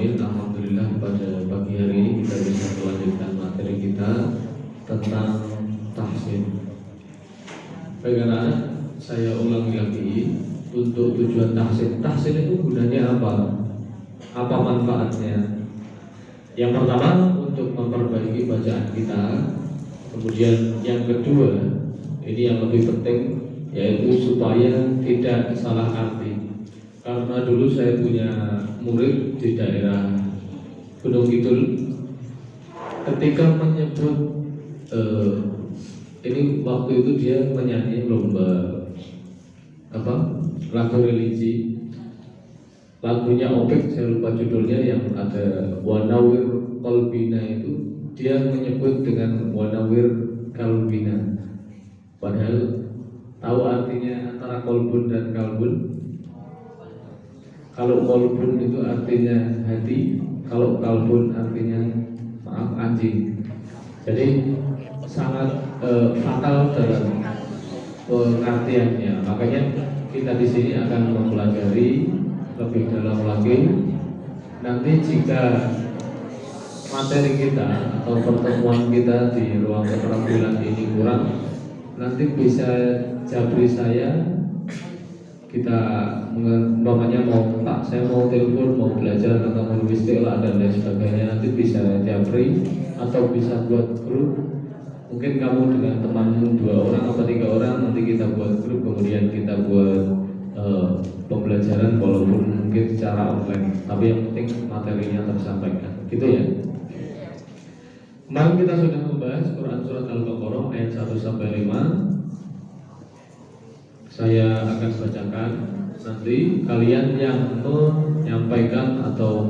alamin. Alhamdulillah pada pagi hari ini kita bisa melanjutkan materi kita tentang tahsin. Bagaimana? Saya ulangi lagi untuk tujuan tahsin. Tahsin itu gunanya apa? Apa manfaatnya? Yang pertama untuk memperbaiki bacaan kita. Kemudian yang kedua, ini yang lebih penting, yaitu supaya tidak salah arti. Karena dulu saya punya murid di daerah Gunung Kidul, ketika menyebut ini waktu itu dia menyanyi lomba lagu religi, lagunya Opik, saya lupa judulnya, yang ada Wanawir Qalbina, itu dia menyebut dengan Wanawir Qalbina, padahal tahu artinya antara kolbun dan kalbun. Kalau kolbun itu artinya hati, kalau kalbun artinya anjing. Jadi sangat fatal dalam pengertiannya. Makanya kita di sini akan mempelajari lebih dalam lagi. Nanti jika materi kita atau pertemuan kita di ruang keterampilan ini kurang, nanti bisa jabri saya. Kita umpamanya saya mau telepon, mau belajar tentang ulum istilah dan lain sebagainya, nanti bisa jabri atau bisa buat grup. Mungkin kamu dengan temanmu 2 orang atau 3 orang, nanti kita buat grup, kemudian kita buat pembelajaran walaupun mungkin secara online, tapi yang penting materinya tersampaikan, gitu ya. Kemarin kita sudah membahas Quran Surat Al-Baqarah ayat 1 sampai 5. Saya akan bacakan, nanti kalian yang menyampaikan atau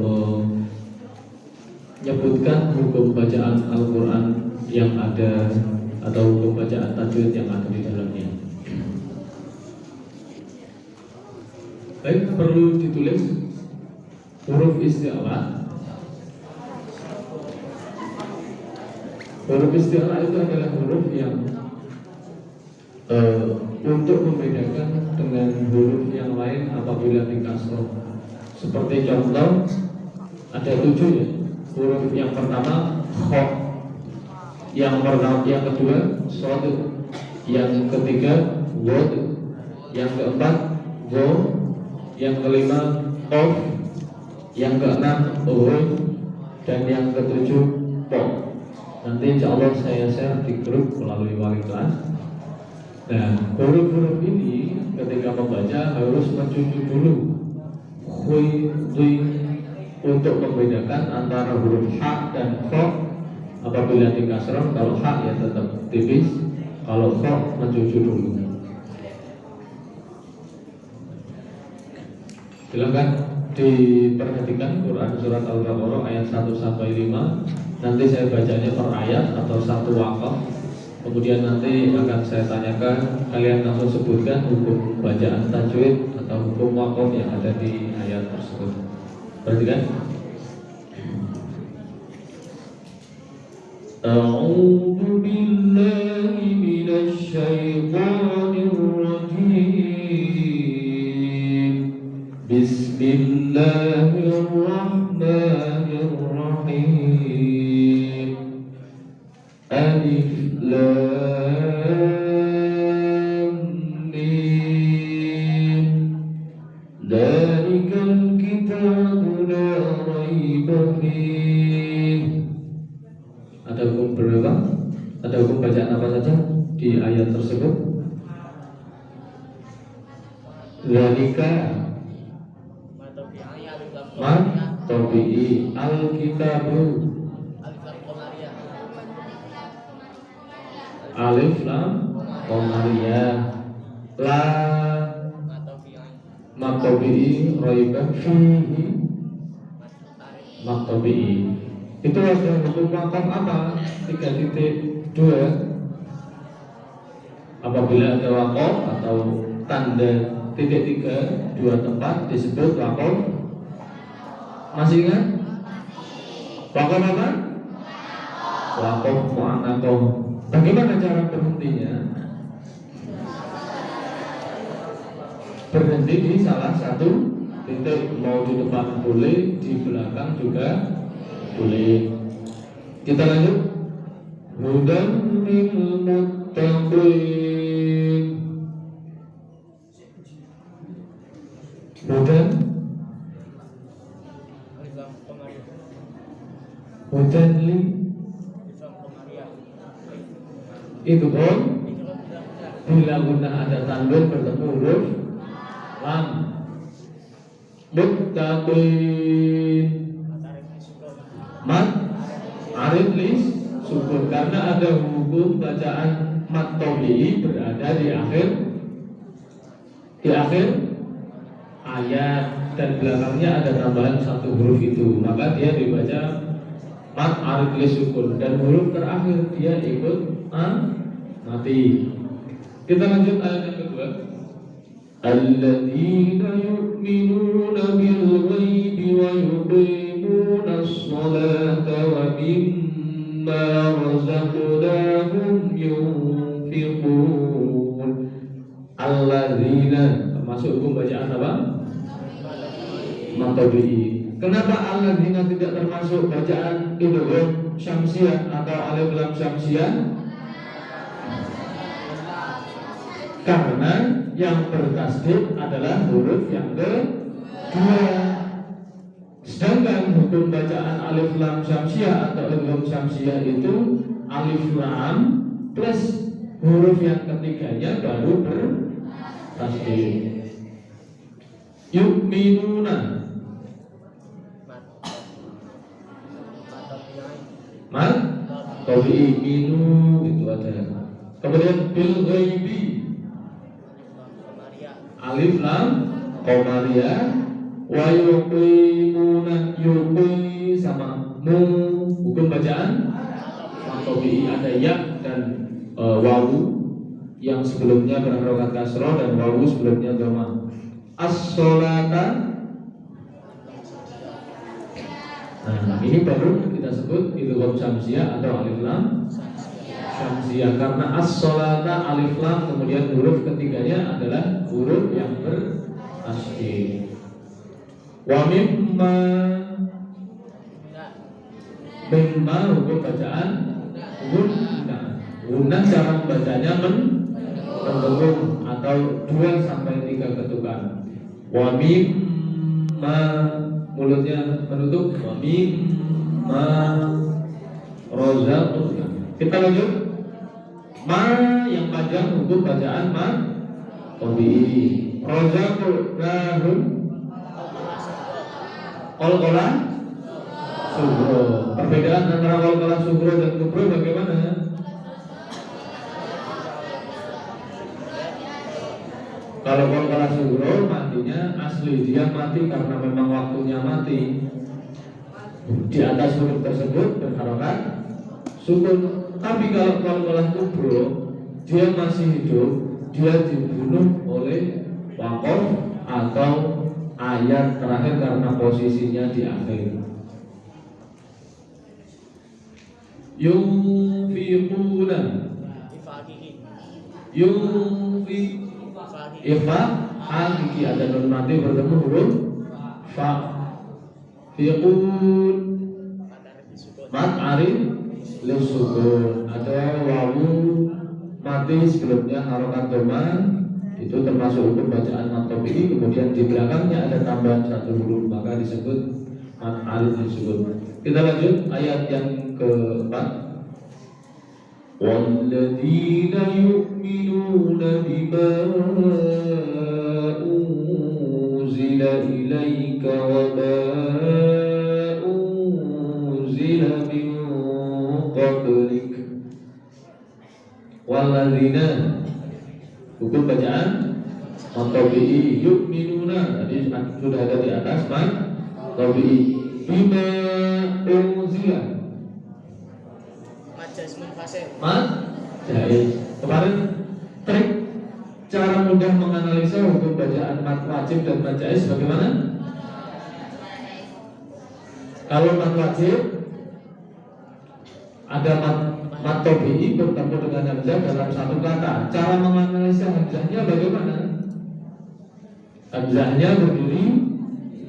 menyebutkan hukum bacaan Al-Quran yang ada atau hukum bacaan tajwid yang ada di dalamnya. Baik, perlu ditulis huruf isti'la. Huruf isti'la itu adalah huruf yang untuk membedakan dengan huruf yang lain apabila dikasroh. Seperti contoh, ada 7 ya. Huruf yang pertama kha, yang kedua shad, yang ketiga wad, yang keempat go, yang kelima qaf, yang keenam urun, dan yang ketujuh po. Nanti insya Allah saya share di grup melalui wali kelas. Nah, huruf-huruf ini ketika membaca harus mencuci dulu khui, untuk membedakan antara huruf ha dan kha. Apabila di kasrah, kalau ha ya tetap tipis, kalau kha mencuci dulu. Silakan diperhatikan Quran Surat Al-Baqarah ayat 1 sampai 5. Nanti saya bacanya per ayat atau satu wakaf. Kemudian nanti akan saya tanyakan, kalian langsung sebutkan hukum bacaan tajwid atau hukum waqaf yang ada di ayat tersebut. Perhatikan. A'udzu billahi minasy syaithanir rajim. Bismillahirrahmanirrahim. Alif Lam Mim. Dzalikal kitabu la raiba fihi. Ada hukum berapa? Ada hukum bacaan apa saja di ayat tersebut? Dzalika ma tabi'i al-kitabu alif lam qamariyah la maqtabi'i raiba fihi maqtabi'i. Itu ada hukum waqaf apa? 3.2. Apabila ada waqaf atau tanda titik 3 2 tempat disebut waqaf. Masih ingat? Waqaf apa? Waqaf mu'annaqah. Bagaimana cara berhentinya? Berhenti di salah satu titik, mau di depan boleh, di belakang juga boleh. Kita lanjut. Hudan lil muttaqin. Hudan hudan li itu om. Bila guna ada tanwin bertemu huruf lam. Muttaqin mat arif lis sukun, karena ada hukum bacaan mat tabi'i berada di akhir ayat dan belakangnya ada tambahan satu huruf itu, maka dia dibaca mat arif lis sukun, dan huruf terakhir dia ikut mati. Kita lanjut ayat yang kedua. Alladzina yu'minuna bil ghaibi wa yuqimuna as-salata wa mimma razaqnahum yunfiqun. Alladzina termasuk hukum bacaan apa? Matabi'i. Kenapa alladzina tidak termasuk bacaan idgham syamsiyah atau alif lam syamsiyah? Karena yang bertasdid adalah huruf yang kedua. Sedangkan hukum bacaan alif lam syamsiyah atau idgham syamsiyah itu alif lam plus huruf yang ketiganya baru bertasdid. Yu'minuna mat tabi'i minu itu ada. Kemudian bil ghaibi alif lam qamariyah wa yuqimuna yuqi sama mu hukum bacaan tabi'i ada ya dan wawu yang sebelumnya berharokat kasroh dan wawu sebelumnya dhamma. As-sholata, nah ini baru kita sebut idgham syamsiyah atau alif lam syamsiyah, karena as-sholata alif lam kemudian huruf ketiganya adalah huruf yang bertasdid. Wa mimma hukum bacaan guna cara membacanya mendengung atau 2 sampai 3 ketukan. Wa mimma mulutnya menutup, wa mimma razaqna. Kita lanjut. Ma yang panjang hukum bacaan ma tabi'i. Razaqnahum qalqalah sugro. Perbedaan antara qalqalah sugro dan kubro bagaimana? Kalau qalqalah sugro matinya asli, dia mati karena memang waktunya mati. Di atas huruf tersebut berharokat sukun. Tapi kalau qalqalah kubro dia masih hidup, dia dibunuh oleh waqaf atau ayat terakhir karena posisinya di akhir. Yunfiquna ifa hakiki ada nun mati bertemu huruf fa. Fiqun mat arif lisukun ada wawu mati sebelumnya harokat dhamma, itu termasuk hukum bacaan mat tabi'i. Kemudian di belakangnya ada tambahan satu huruf maka disebut mat arif lisukun. Kita lanjut ayat yang keempat. Walladzina yu'minuna bima unzila ilaika wa ma unzila min qablik. Walladzina hukum bacaan tabi'i yu'minuna tadi sudah ada di atas man tabi'i. Bima unzila jaiz. Kemarin trik cara mudah menganalisa hukum bacaan mat wajib dan mat jaiz bagaimana? Kalau mat wajib ada mat tabi'i bertemu dengan hamzah dalam satu kata. Cara menganalisa hamzahnya bagaimana? Hamzahnya berdiri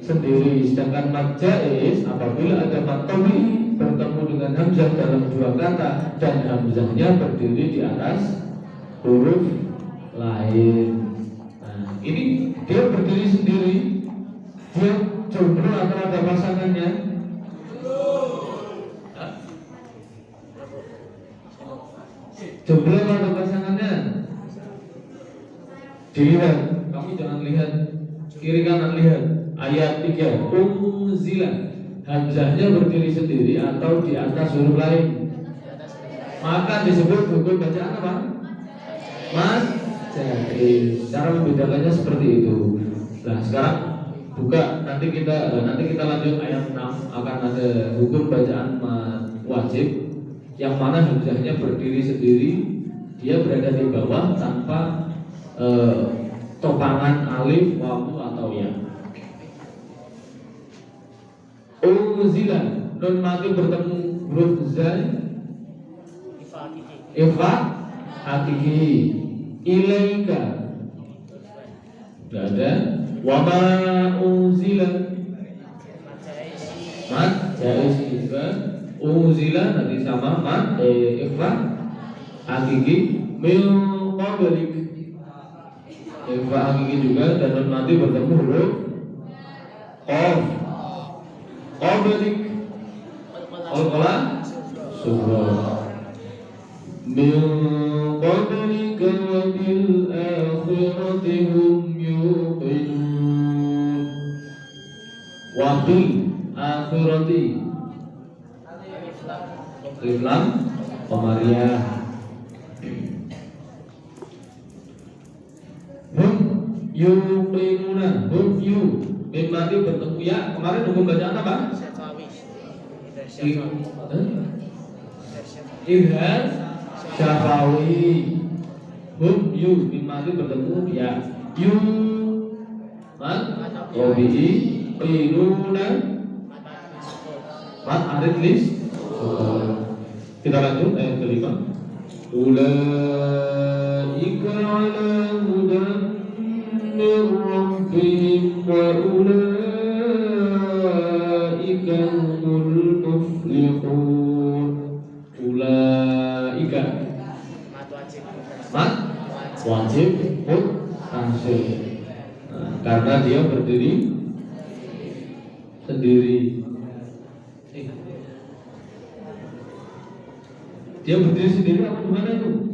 sendiri. Sedangkan mad jaiz apabila ada mad tabi'i bertemu dengan hamzah dalam dua kata dan hamzahnya berdiri di atas huruf lain. Nah, ini dia berdiri sendiri, dia jomblo atau ada pasangannya? Jomblo atau ada pasangannya? Dilihat, kamu jangan lihat kiri kanan, lihat ayat 3 unzila, hamzahnya berdiri sendiri atau di atas huruf lain, maka disebut hukum bacaan apa? Mas jadi cara membedakannya seperti itu. Nah sekarang buka, nanti kita lanjut ayat 6, akan ada hukum bacaan wajib yang mana hamzahnya berdiri sendiri, dia berada di bawah tanpa topangan alif, wawu atau ya. Unzila, nun mati bertemu huruf zal, ifa hakiki, ilaika tidak ada, wama unzila mat jaiz juga, unzila nanti sama mat ifa hakiki, min qablik ifa hakiki juga, dan nun mati bertemu huruf qaf, qablik al-qalam surah, min qablika wa bil akhirati hum yuqinun, wa bil akhirati Islam Komariah, hum yuqinuna, hum yu mim mati bertemu ya. Kemarin hukum bacaan apa? Idhar syafawi, hum yu mim mati bertemu ya, yu mat robi'i qinuna mat arid lis. Kita lanjut ayat kelima. Ulaika ala hudan min rabbihim wa ulaika humul muflihun. Ulaika mat wajib tansih, karena dia berdiri sendiri. Dia berdiri sendiri apa gimana itu?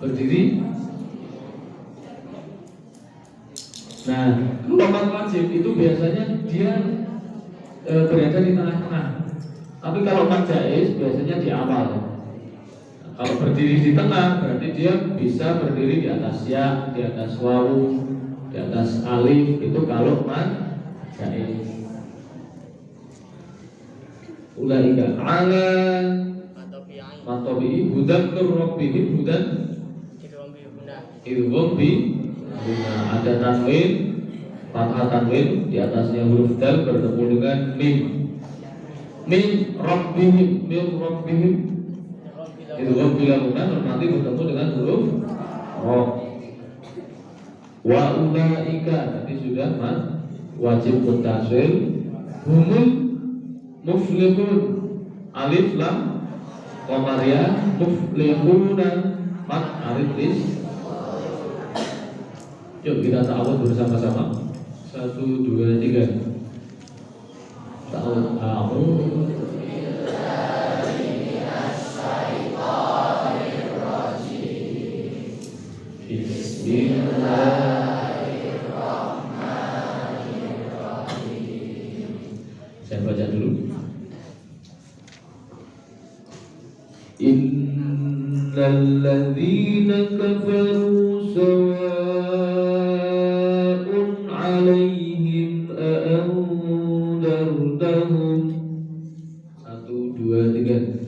Berdiri. Nah, lompat wajib itu biasanya dia berada di tengah-tengah. Tapi kalau mat jaiz biasanya di awal. Nah, kalau berdiri di tengah berarti dia bisa berdiri di atas ya, di atas wawu, di atas alif. Itu kalau mat jaiz. Ulaika ala matobi hudan rabbihim, hudan irhum bi guna, ada tanwin, fathah tanwin di atasnya huruf dal bertemu dengan mim, min rabbihim, min rabbihim irhum bila guna nanti bertemu dengan huruf roh. Wa ulaika nanti sudah wajib muttasil, humul muflihun alif lam qamariyah, muflihuna mat arid lis. Yuk kita ta'awud bersama-sama. 1, 2, 3. Ta'awud. Bismillahirrahmanirrahim. Saya baca dulu. Innal ladzina kafaru sawa'un 'alaihim a'andartahum. 1, 2, 3.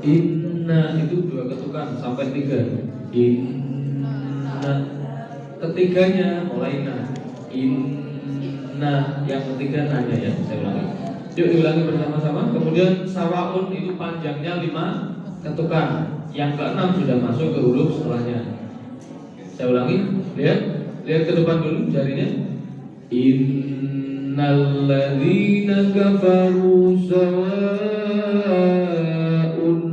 Inna itu 2 ketukan sampai 3. Inna ketiganya mulai na. Inna Inna, yang ketiga nanya ya, saya ulangi. Yuk diulangi bersama-sama. Kemudian sawaun itu panjangnya 5 ketukan. Yang ke-6 sudah masuk ke huruf setelahnya. Saya ulangi, lihat ke depan dulu jarinya. Innalladzina kafaru sawa'un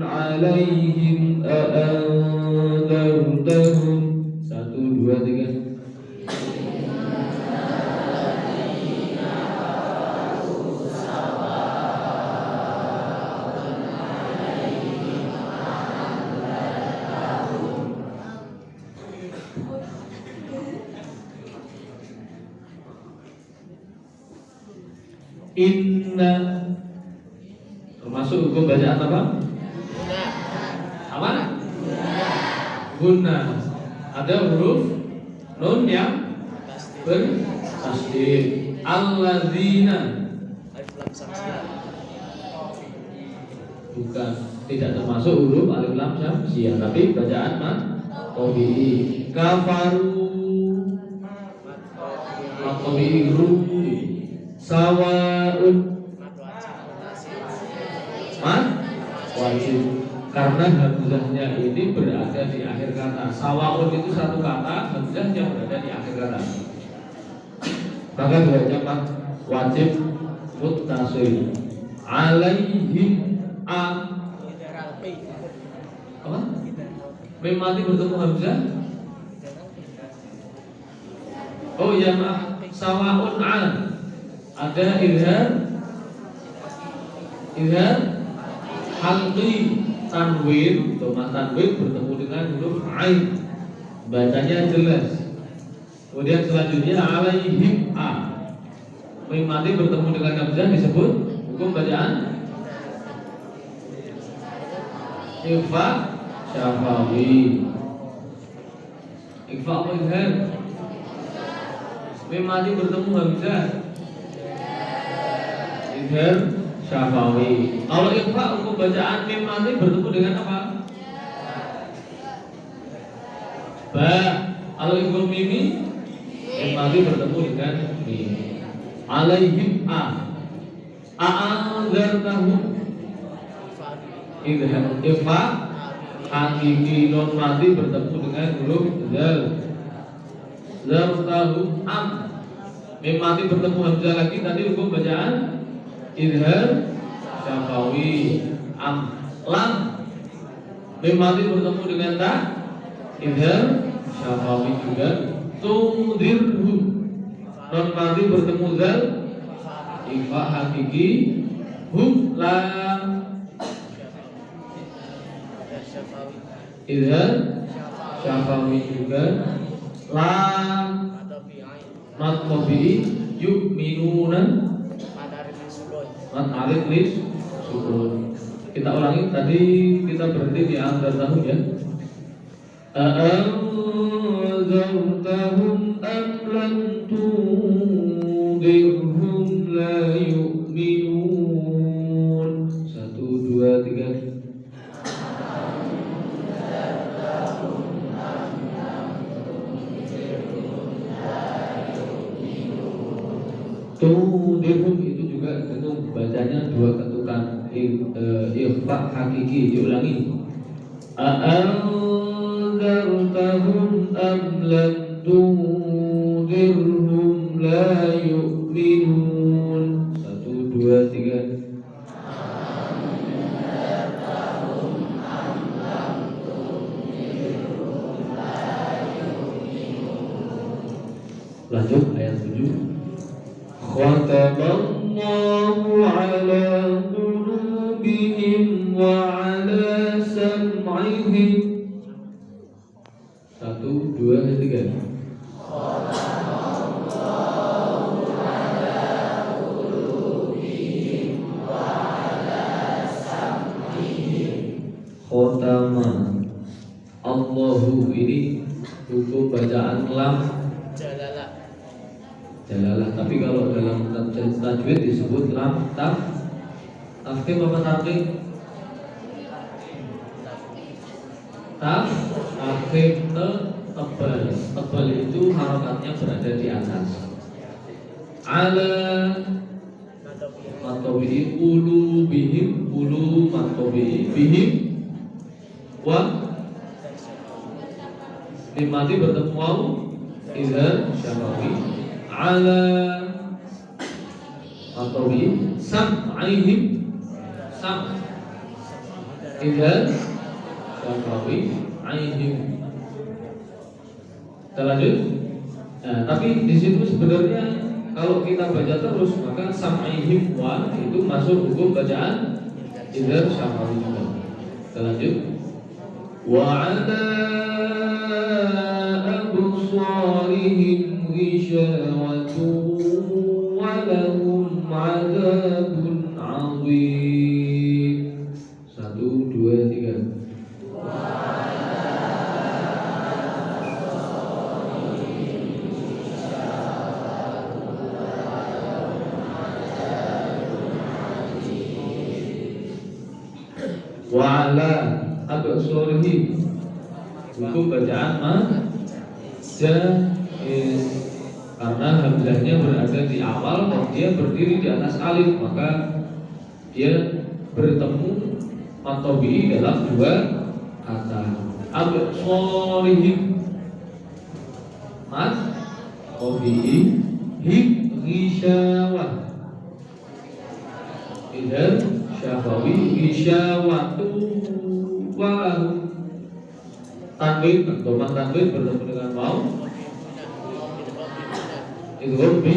'alaihim a'anzartahum. 1, 2, 3. Inna termasuk hukum bacaan apa? Apa? Guna. Ada huruf nun yang bertasdid. Alladzina bukan, tidak termasuk huruf alif lam syamsiyah, tapi bacaan mat tabi'i. Kafaru mat tabi'i sawaun mat wajib, karena hamzahnya ini berada di akhir kata. Sawaun itu satu kata, hamzahnya berada di akhir kata, maka dibaca mat wajib muttasil. Alaihim apa? Mim mati bertemu hamzah. Oh ya maaf, sawaun ada izhar halqi tanwin, domah tanwin bertemu dengan huruf ain, bacanya jelas. Kemudian selanjutnya alaihim mim mati bertemu dengan hamzah disebut hukum bacaan ikhfa syafawi. Ikhfa apa izhar? Mim mati bertemu hamzah izhar syafawi. Kalau ikhfa hukum bacaan mim mati bertemu dengan apa? Ba. Kalau hukum mimi mim mati bertemu dengan mim. Alaihim a'anzartahum izhar ikhfa hakiki non mati bertemu dengan huruf zal. Zartahum mim mati bertemu hamzah lagi, tadi hukum bacaan izhar syafawi. Lam mim mati bertemu dengan ta, izhar syafawi juga. Tundirhum non mati bertemu zal, ikhfa hakiki. Hum lam izhar syafawi juga. Lam mat tabi'i yu'minuna mat alif lis sukun. Kita ulangi, tadi kita berhenti di antar tahun ya. A'anzartahum am lam tundirhum la yu'minun. 1, 2, 3. Tundirhum itu juga dengan bacanya 2 ketukan, ikhfa hakiki. Diulangi. A'anzartahum am lam tundirhum la yu'minun. 1, 2, 3. Lanjut ayat 7. Khatamallahu ala qulubihim wa ala sam'ihim. 1, 2, 3. Khatamallahu ala qulubihim wa ala sam'ihim. Khotama Allahu ini hukum bacaan lam jalalah, tapi kalau dalam tajwid disebut lam tafkhim apa tafkhim? Tafkhim tebal. Tebal itu harokatnya berada di atas. ala matobihi, ulu bihim, ulu matobihi, bihim wa limati bertemu waw idza syafawi, ala matobihi, sam'aihim, sam idza syafawi aihim. Kita lanjut. Nah, tapi di situ sebenarnya kalau kita baca terus maka sam'aihim wa itu masuk hukum bacaan idza syafawi juga. Kita lanjut. Wa ala absarihim ghishawatu wa lahum 'adzabun 'adzim. 1, 2, 3. Wa ala absarihim hukum bacaan jaiz karena hamzahnya berada di awal dan dia berdiri di atas alif, maka dia bertemu matobi dalam dua kata. Absarihim matobi him ghisyawah idza syafawi ghisyawatu wa tanwin, doman tanwin bertemu dengan waw itu bi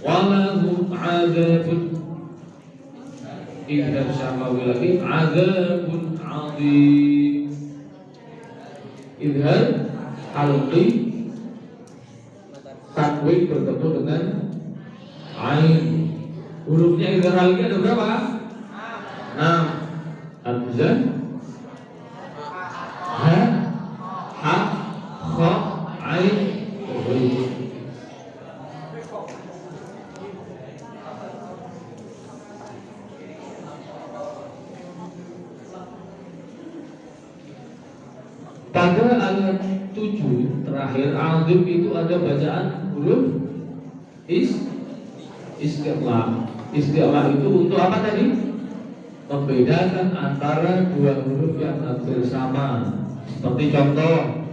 walahum 'adzabun idza syafawi lagi 'adzabun 'adzim. Idhar halqi tanwin bertemu dengan ain. Hurufnya idhar halqi ada berapa? 6. Hamzah, ha, ha, kha, ain, ghain. Pada ayat 7 terakhir azim itu ada bacaan huruf istiqla. Istiqla itu untuk apa tadi? Membedakan antara dua huruf yang hampir sama. Seperti contoh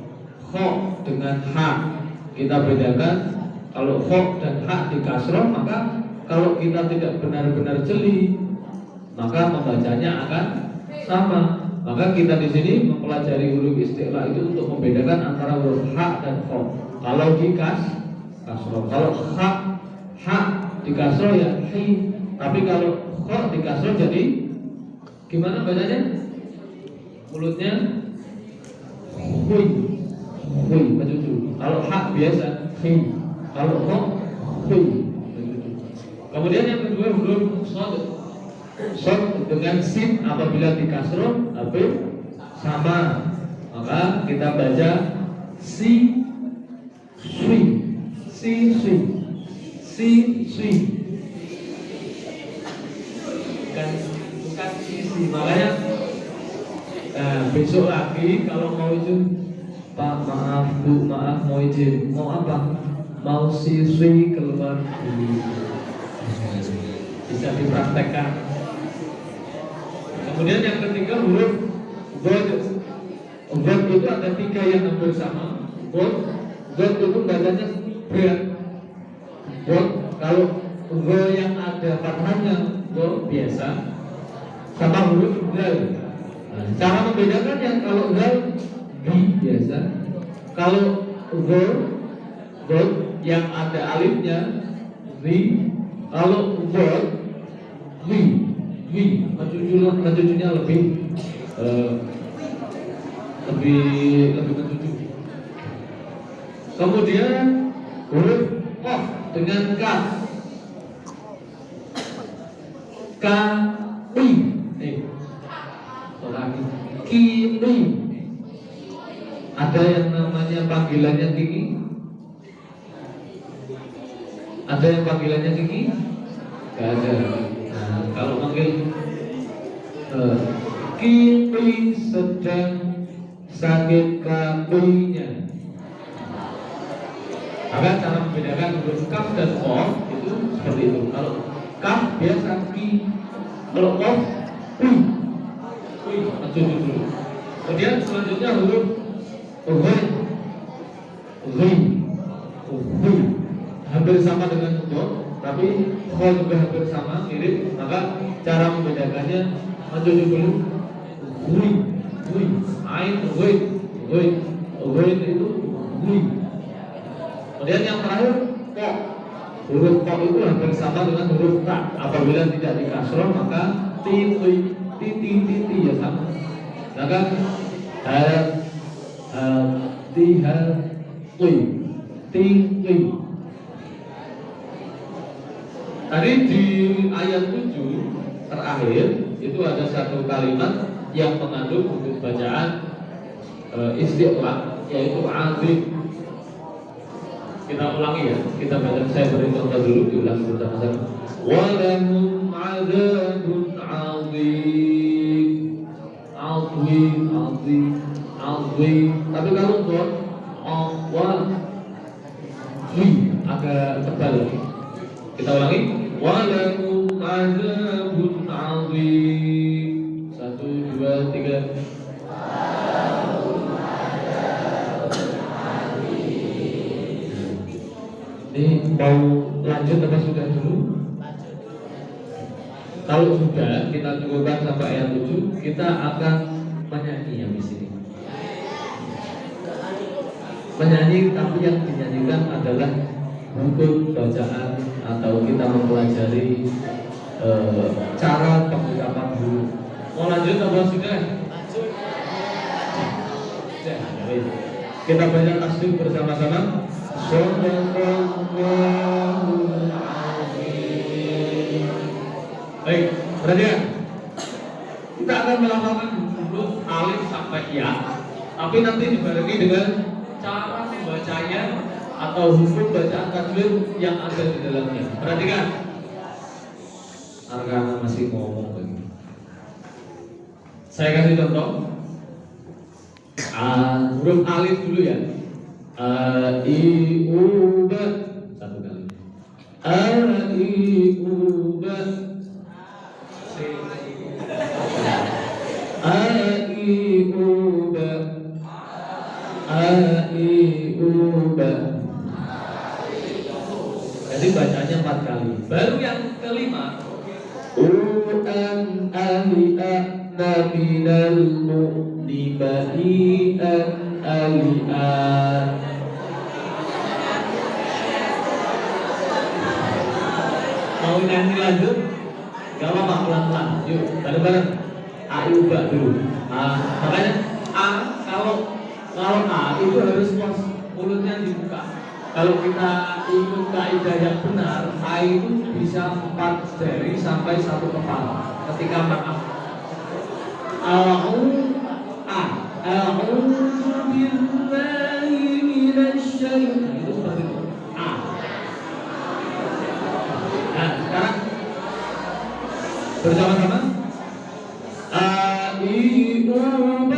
kho dengan ha, kita bedakan. Kalau kho dan ha di kasroh, maka kalau kita tidak benar-benar jeli, maka membacanya akan sama. Maka kita di sini mempelajari huruf istiqla itu untuk membedakan antara huruf ha dan kho. Kalau di kasroh, kalau ha di kasroh ya hi, tapi kalau kho di kasroh jadi gimana bacanya? Mulutnya hui, hui, mencucu. Kalau ha biasa hi, kalau kho hui, mencucu. Kemudian yang kedua huruf shad. Shad dengan sin apabila di kasroh hampir sama, maka kita baca si sui, si sui, si sui. Bukan si, makanya besok lagi kalau mau izin, Pak maaf Bu maaf mau izin, mau apa? Mau siswi keluar dulu, bisa dipraktekkan. Kemudian yang ketiga huruf god. God itu ada 3 yang hampir sama. God itu bacanya berat. God kalau go yang ada fathahnya go biasa sama huruf zal. Nah, cara membedakannya kalau zal bi biasa, kalau god yang ada alifnya ri, kalau god wi, mencucunya lebih mencucu. Kemudian huruf qaf dengan kaf, kini. Ada yang namanya panggilannya kiki? Ada yang panggilannya kiki? Gak ada. Nah, kalau panggil kini sedang sakit kambingnya, maka cara membedakan huruf itu. Kalau kaf biasa ki, kalau kof kui, maju dulu. Kemudian selanjutnya huruf ghain, hampir sama dengan dot, tapi kha juga hampir sama, mirip. Maka cara membedakannya maju dulu. Ain ghain itu gui. Kemudian yang terakhir ko. Huruf ko itu hampir sama dengan huruf ta. Apabila tidak dikasroh maka ti ya sama. Maka ti. Tadi di ayat 7 terakhir itu ada satu kalimat yang mengandung bentuk bacaan istiqlal, yaitu azim. Kita ulangi ya, kita baca, saya beri contoh dulu, diulangi bersama-sama. Walahum adzabun azim. Tapi kalau untuk agak tebal lagi. Kita ulangi. Walahum adzabun azim. 1, 2, 3. Ini mau lanjut atau sudah dulu? Kalau sudah, kita cukupkan sampai ayat 7. Kita akan menyanyi yang di sini. Menyanyi, tapi yang dinyanyikan adalah buku bacaan atau kita mempelajari cara pengucapan huruf. Mau lanjut atau sudah? Lanjut. Kita baca tasbih bersama-sama. Baik, perhatikan. Kita akan melafalkan huruf alif sampai ya, tapi nanti dibarengi dengan cara membacanya atau hukum bacaan tajwid yang ada di dalamnya. Perhatikan. Arkana masih ngomong lagi. Saya kasih contoh. Huruf alif dulu ya. A I U B, satu kali. A I U B. A I U B. A I U B. Jadi bacanya 4 kali. Baru yang kelima. U-an ali-a-na minal mu'nibai'an ali-a. Mau nyanyi lanjut? Gak apa-apa, pelan-pelan. Yuk, bareng-bareng. A-I-U-B dulu. Makanya A, kalau A itu harus pos, mulutnya dibuka. Kalau kita ikut kaidah yang benar, A itu bisa 4 jari sampai 1 kepala ketika maaf. A'udzu billahi minasy syaitonir rajim. Itu seperti itu. A. Nah, sekarang bersama-sama. A-I-U-B.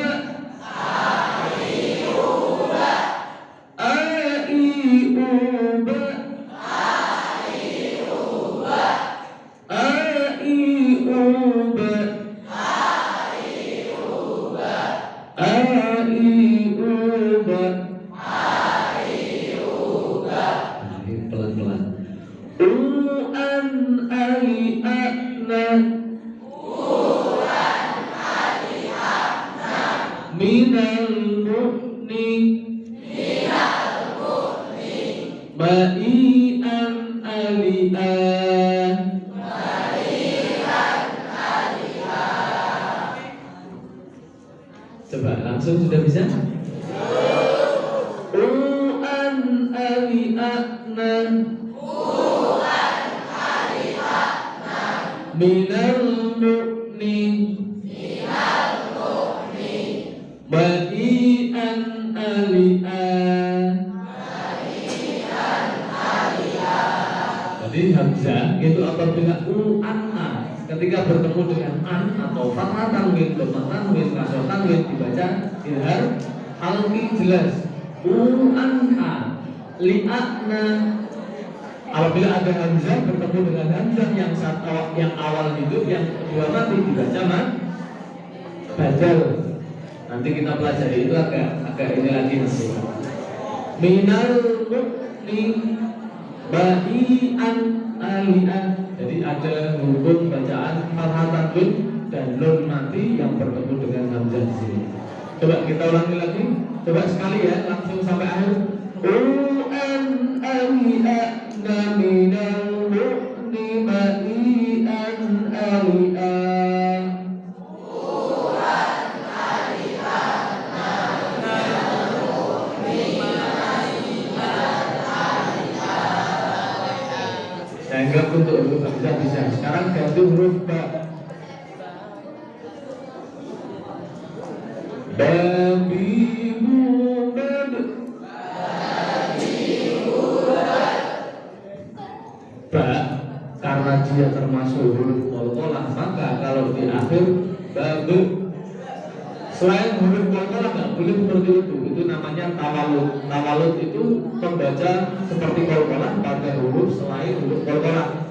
Pelan-pelan. Minal mu'ni Ba'i'an ali'an. Coba langsung sudah bisa? U'an ali'atna minal mu'ni Ba'i'an ali'an. Jadi hamzah itu apabila u-an-a ketika bertemu dengan an atau fathah tanwin, dhamma tanwin, kasroh tanwin dibaca idhar halqi jelas. U-an-a li'atna. Apabila ada hamzah bertemu dengan hamzah yang awal hidup, yang kedua mati, dibaca badal. Nanti kita pelajari itu agak ini lagi nanti. Minal mu'ni ba'ian ali'an. Jadi ada hukum bacaan farhatun dan nun mati yang bertemu dengan hamzah di sini. Coba kita ulangi lagi. Coba sekali ya, langsung sampai akhir. U'an ali'an minal mu'ni ba'ian ali'an. Anggap untuk huruf hamzah bisa. Sekarang ganti huruf ba. Babi mubad. Ba karena dia termasuk huruf qalqalah, maka kalau di akhir babu. Selain huruf qalqalah nggak boleh seperti itu. Itu namanya tawalud. Tawalud itu membaca seperti qalqalah pakai huruf selain huruf qalqalah.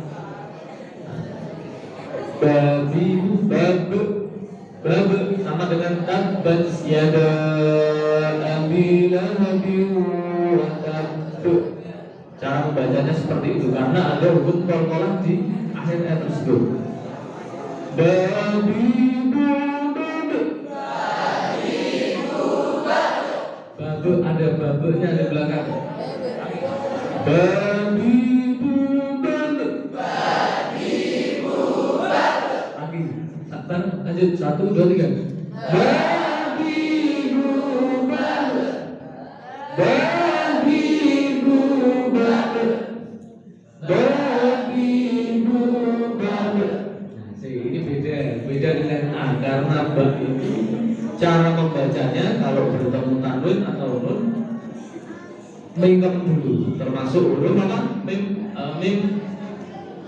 Babi babu babu sama dengan tabbat yada abi lahabin wa tabb. Cara membacanya seperti itu karena ada huruf qalqalah di akhir ayat tersebut. Babi babu ada babunya di belakang. Babi babu lagi. Satan lanjut 1 2 3. Babi babu babi babu babi babu. Ini beda dengan A karena ba itu cara membacanya kalau bertemu tanwin atau nun mingkem dulu, termasuk huruf apa? Mim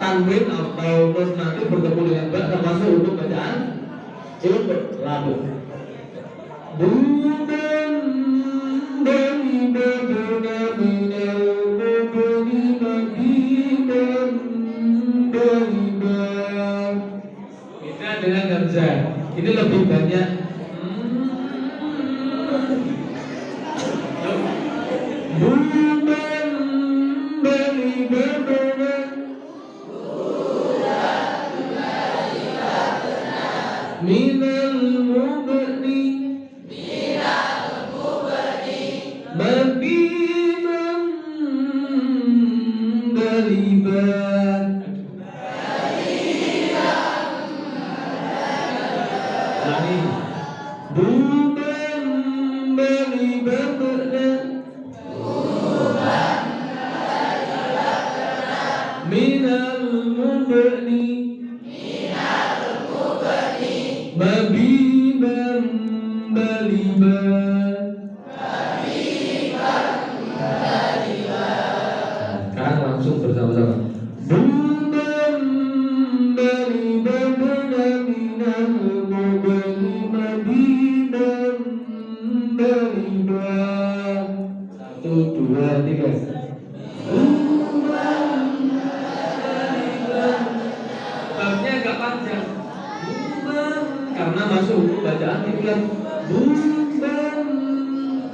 tanwin atau nun nanti bertemu dengan ba termasuk huruf bacaan lalu. Bukan dari babuna minal mubni magidan dari bab. Kita dengan hamzah ini lebih banyak. Minal mubni mabiman baliban. Lagi buban baliban minal mubni mabiban baliban. Sekarang langsung bersama-sama. Buban baliban minal mubni mabiban baliban. 1 2 3. Babnya agak panjang. Karena masuk hukum bacaan iklan. Buban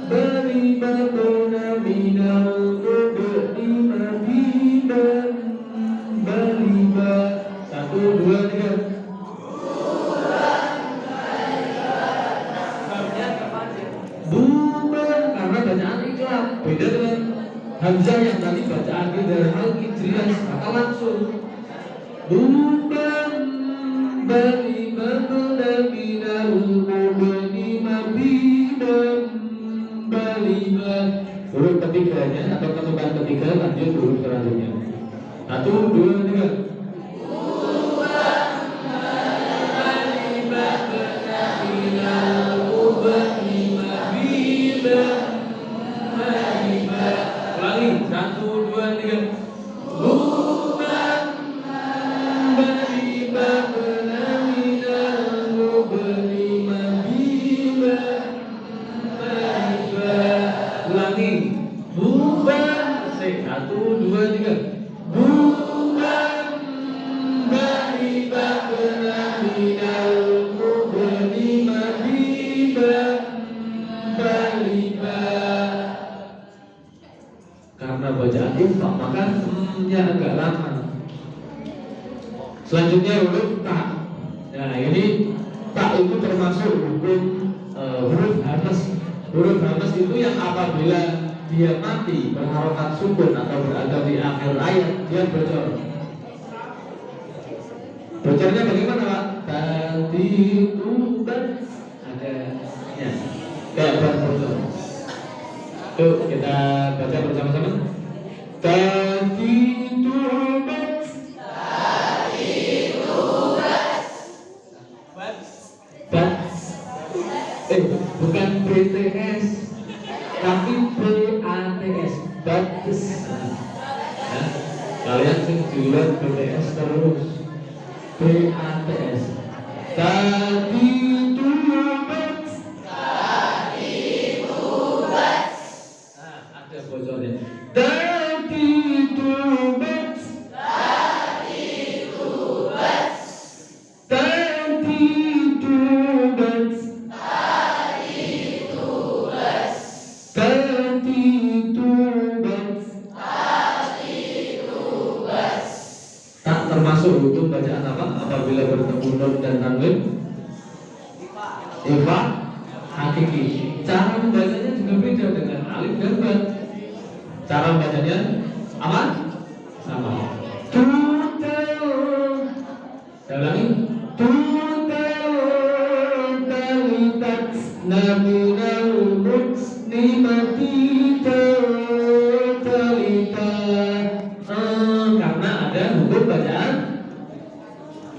balibatuna minal mubni mabiban baliban. 1 2 3. Babnya agak panjang. Buban karena bacaan iklan. Beda dengan hamzah yang tadi bacaan dari al-idriyah maka langsung. Buban balibatuna minal mubni mabiban baliban. Huruf ketiganya atau ketukan ketiga lanjut huruf selanjutnya. 1 2 3. Ulangi 1 2 3. Ulangi buban 1 2 3. prosesnya agak lama. Selanjutnya huruf ta. Nah ini ta itu termasuk hukum huruf hamzah. Huruf hamzah itu yang apabila dia mati berharokat sukun atau berada di akhir ayat dia bocor. Bocornya bagaimana Pak? Tadi tubat ada ya kayak bocor. Yuk kita baca bersama-sama. Tadi tubat. Bukan BTS tapi BATS bagus. Ya, kalian sing duluan BTS terus BATS tadi tubat. Nah, ada bocornya tadi tubat. Termasuk hukum bacaan apa? Apabila bertemu nun dan tanwin ifa hakiki. Cara membacanya juga beda dengan alif dan ba. Cara membacanya apa? Sama. Tutel. Saya ulangi. Tutel talitat naminal muslimati talita. Karena ada hukum bacaan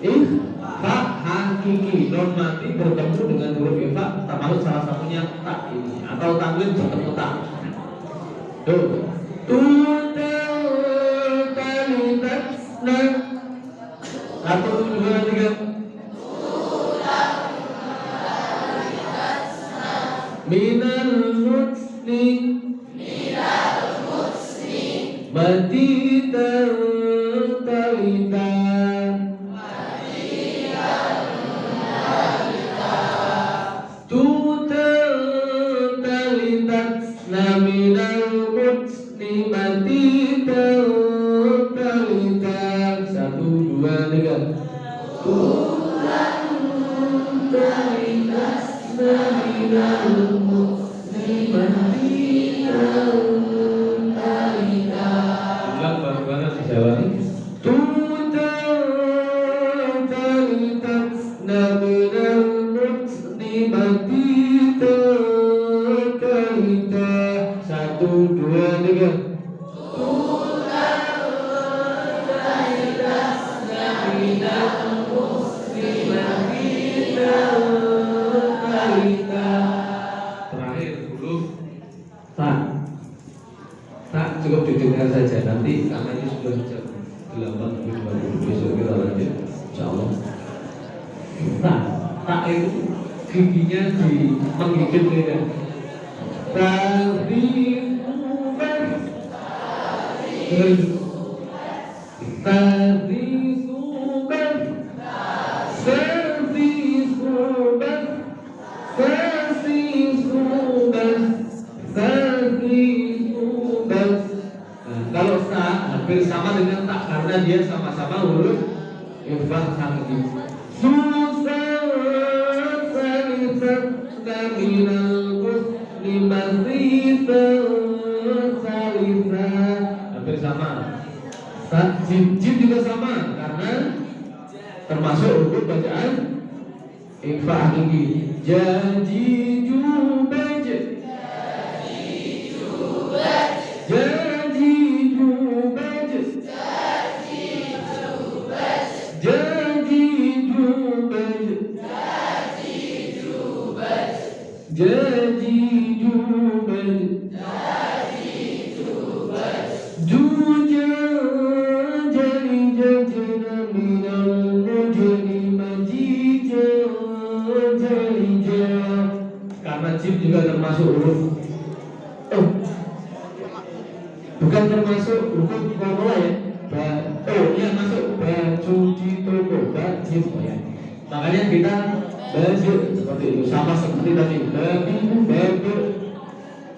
ifa hakiki. Non mati bertemu dengan huruf ifa, termasuk salah satunya tak ini atau tanwin bertemu tak. Tuh. Tutel talitat nah. 1, 2, 3. Minal muslim. Mati talita. Tutel talitat naminal muslimati talita. 1, 2, 3. Tutel talitat naminal muslimati talita. Bareng-bareng dijawab. Tutel talitat naminal muslimati talita. 1, 2, 3. Terakhir huruf ta. Tak cukup didengar saja nanti karena ini sudah jam 8.20 besok kita lanjut insyaallah. Tak itu giginya di menggigit ya. Tadi kalau sa hampir sama dengan tak karena dia sama-sama huruf ifa hakiki. Hampir sama. Jim juga sama karena termasuk hukum bacaan ifa hakiki. Jadi jubaj. Karena jim juga termasuk huruf bukan termasuk huruf formula ya. Iya masuk baju di toko bajib ya. Makanya kita baju seperti itu sama seperti tadi baju.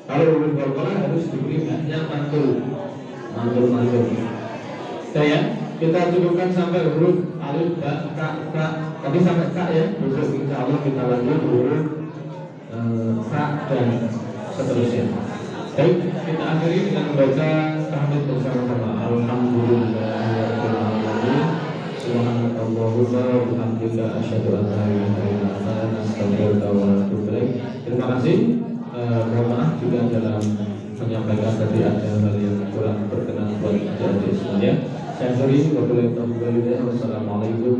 Kalau huruf formula harus diberi haknya mantul. Ya, kita cukupkan sampai huruf alif, ba, ka, ka. Tadi sampai ka ya. Besok insya Allah kita lanjut huruf ka dan seterusnya. Baik, kita akhiri dengan membaca tahmid bersama-sama. Alhamdulillahirabbil alamin. Subhanakallahumma wa bihamdika asyhadu an la ilaha illa anta astaghfiruka wa atubu ilaik. Terima kasih. Mohon maaf juga dalam menyampaikan tadi ada hal yang kurang berkenan buat adik-adik semuanya. Saya akhiri, wassalamualaikum